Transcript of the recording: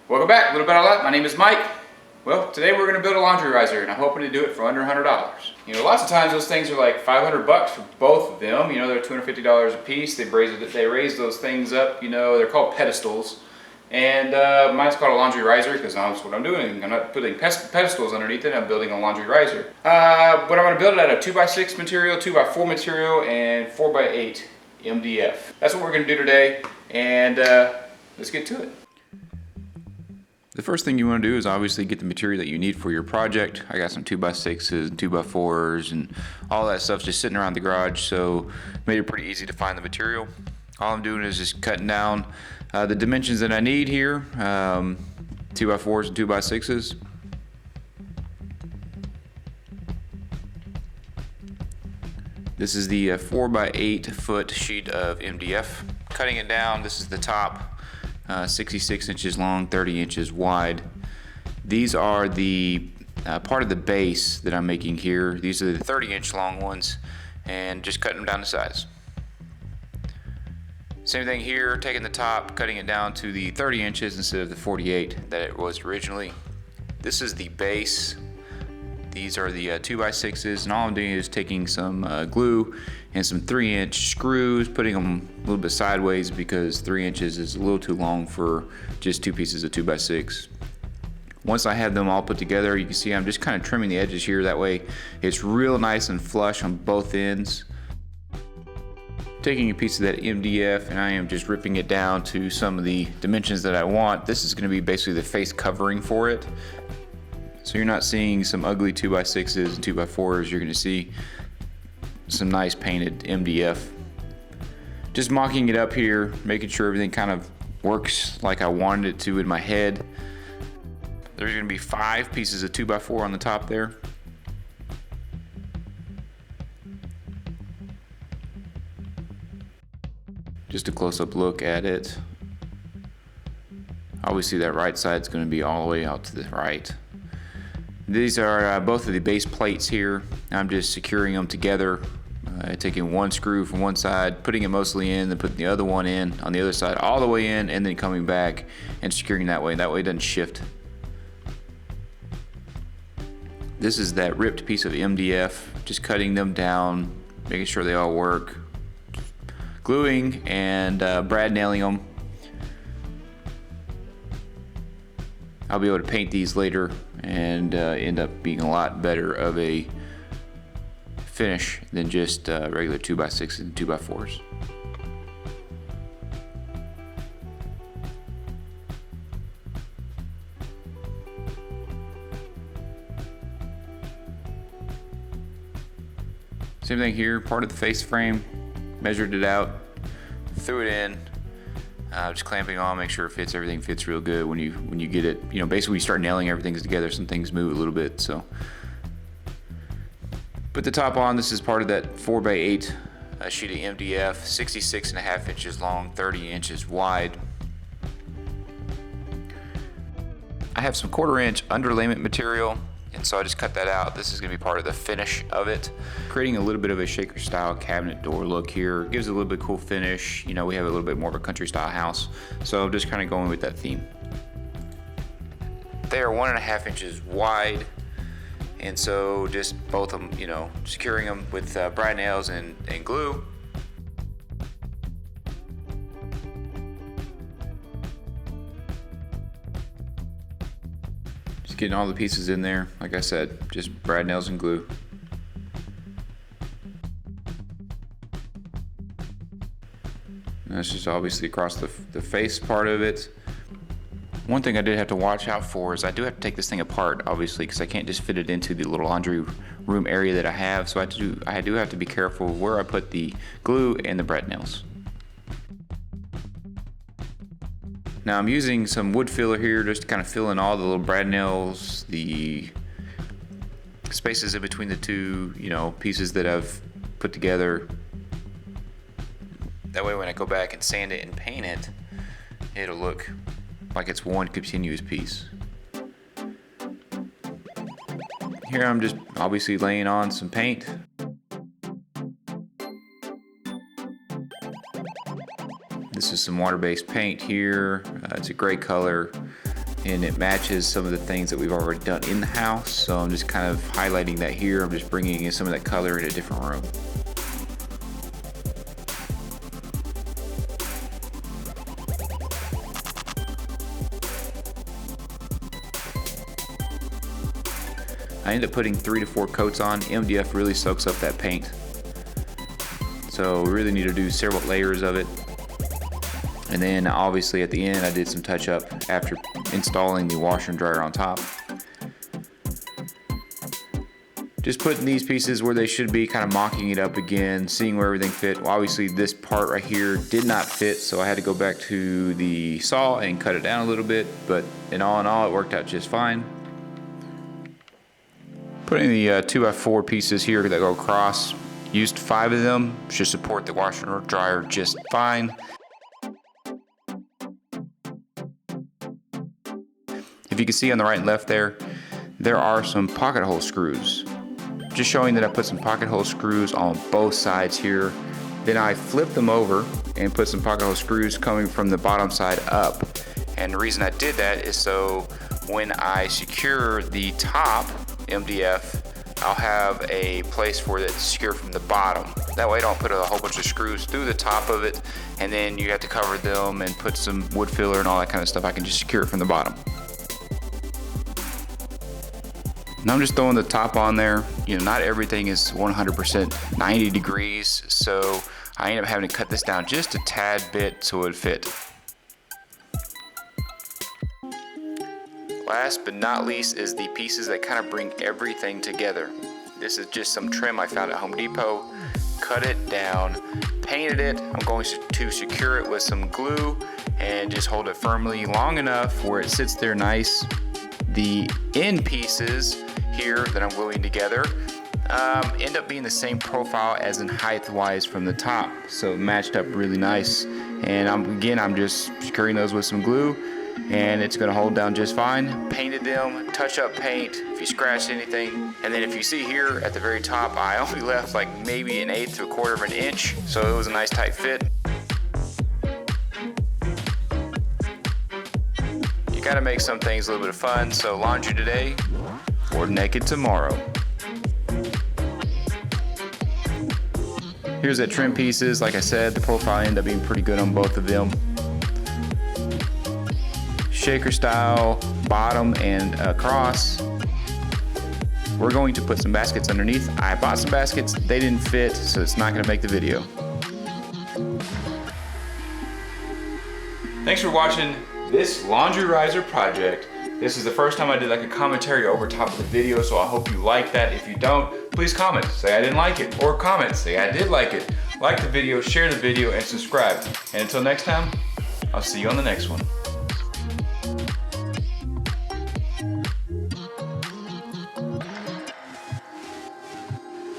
Welcome back, a little bit of luck. My name is Mike. Well, today we're going to build a laundry riser, and I'm hoping to do it for under $100. You know, lots of times those things are like 500 bucks for both of them. You know, they're $250 a piece. They raise those things up. You know, they're called pedestals. And mine's called a laundry riser because that's what I'm doing. I'm not putting pedestals underneath it. I'm building a laundry riser. But I'm going to build it out of 2x6 material, 2x4 material, and 4x8 MDF. That's what we're going to do today, and let's get to it. The first thing you want to do is obviously get the material that you need for your project. I got some 2x6s and 2x4s and all that stuff just sitting around the garage, so made it pretty easy to find the material. All I'm doing is just cutting down the dimensions that I need here, 2x4s and 2x6s. This is the 4x8 foot sheet of MDF. Cutting it down, this is the top. 66 inches long, 30 inches wide. These are the part of the base that I'm making here. These are the 30-inch long ones, and just cutting them down to size. Same thing here, taking the top, cutting it down to the 30 inches instead of the 48 that it was originally. This is the base. These are the 2x6s, and all I'm doing is taking some glue and some 3-inch screws, putting them a little bit sideways because 3 inches is a little too long for just two pieces of 2x6. Once I have them all put together, you can see I'm just kind of trimming the edges here. That way it's real nice and flush on both ends. Taking a piece of that MDF, and I am just ripping it down to some of the dimensions that I want. This is going to be basically the face covering for it. So you're not seeing some ugly 2x6s and 2x4s. You're going to see some nice painted MDF. Just mocking it up here, making sure everything kind of works like I wanted it to in my head. There's going to be 5 pieces of 2x4 on the top there. Just a close-up look at it. Obviously that right side is going to be all the way out to the right. These are both of the base plates here. I'm just securing them together, taking one screw from one side, putting it mostly in, then putting the other one in on the other side, all the way in, and then coming back and securing that way. That way it doesn't shift. This is that ripped piece of MDF, just cutting them down, making sure they all work, gluing and brad nailing them. I'll be able to paint these later and end up being a lot better of a finish than just regular 2x6s and 2x4s. Same thing here, part of the face frame, measured it out, threw it in. Just clamping on, make sure it fits. Everything fits real good when you get it. You know, basically when you start nailing everything together, some things move a little bit. So put the top on. This is part of that 4x8 sheet of MDF, 66.5 inches long, 30 inches wide. I have some 1/4-inch underlayment material, and so I just cut that out. This is going to be part of the finish of it, creating a little bit of a shaker style cabinet door look here. Gives it a little bit cool finish. You know, we have a little bit more of a country style house, so I'm just kind of going with that theme. They are 1.5 inches wide, and so just both of them, you know, securing them with brad nails and glue. Just getting all the pieces in there, like I said, just brad nails and glue. And that's just obviously across the face part of it. One thing I did have to watch out for is I do have to take this thing apart, obviously, because I can't just fit it into the little laundry room area that I have. So I do have to be careful where I put the glue and the brad nails. Now I'm using some wood filler here just to kind of fill in all the little brad nails, the spaces in between the two, you know, pieces that I've put together. That way when I go back and sand it and paint it, it'll look like it's one continuous piece. Here I'm just obviously laying on some paint. This is some water-based paint here. It's a gray color. and it matches some of the things that we've already done in the house. So I'm just kind of highlighting that here. I'm just bringing in some of that color in a different room. I end up putting 3 to 4 coats on. MDF really soaks up that paint. So we really need to do several layers of it. And then obviously at the end I did some touch up after installing the washer and dryer on top. Just putting these pieces where they should be, kind of mocking it up again, seeing where everything fit. Well, obviously this part right here did not fit, so I had to go back to the saw and cut it down a little bit, but in all it worked out just fine. Putting the 2x4 pieces here that go across, used 5 of them, should support the washer and dryer just fine. If you can see on the right and left there are some pocket hole screws. Just showing that I put some pocket hole screws on both sides here. Then I flipped them over and put some pocket hole screws coming from the bottom side up. And the reason I did that is so when I secure the top MDF, I'll have a place for it to secure from the bottom. That way I don't put a whole bunch of screws through the top of it and then you have to cover them and put some wood filler and all that kind of stuff. I can just secure it from the bottom. Now I'm just throwing the top on there. You know, not everything is 100% 90 degrees, so I end up having to cut this down just a tad bit so it would fit. Last but not least is the pieces that kind of bring everything together. This is just some trim I found at Home Depot. Cut it down, painted it. I'm going to secure it with some glue and just hold it firmly long enough where it sits there nice. The end pieces here that I'm gluing together end up being the same profile as in height wise from the top, so it matched up really nice. And I'm just securing those with some glue and it's going to hold down just fine. Painted them, touch up paint if you scratch anything, and then if you see here at the very top I only left like maybe 1/8 to 1/4 of an inch, so it was a nice tight fit. Gotta make some things a little bit of fun, so laundry today or naked tomorrow. Here's the trim pieces. Like I said, the profile ended up being pretty good on both of them. Shaker style, bottom and across. We're going to put some baskets underneath. I bought some baskets, they didn't fit, so it's not gonna make the video. Thanks for watching this laundry riser project. This is the first time I did like a commentary over top of the video, so I hope you like that. If you don't, please comment, say I didn't like it, or comment, say I did like it. Like the video, share the video, and subscribe. And until next time, I'll see you on the next one.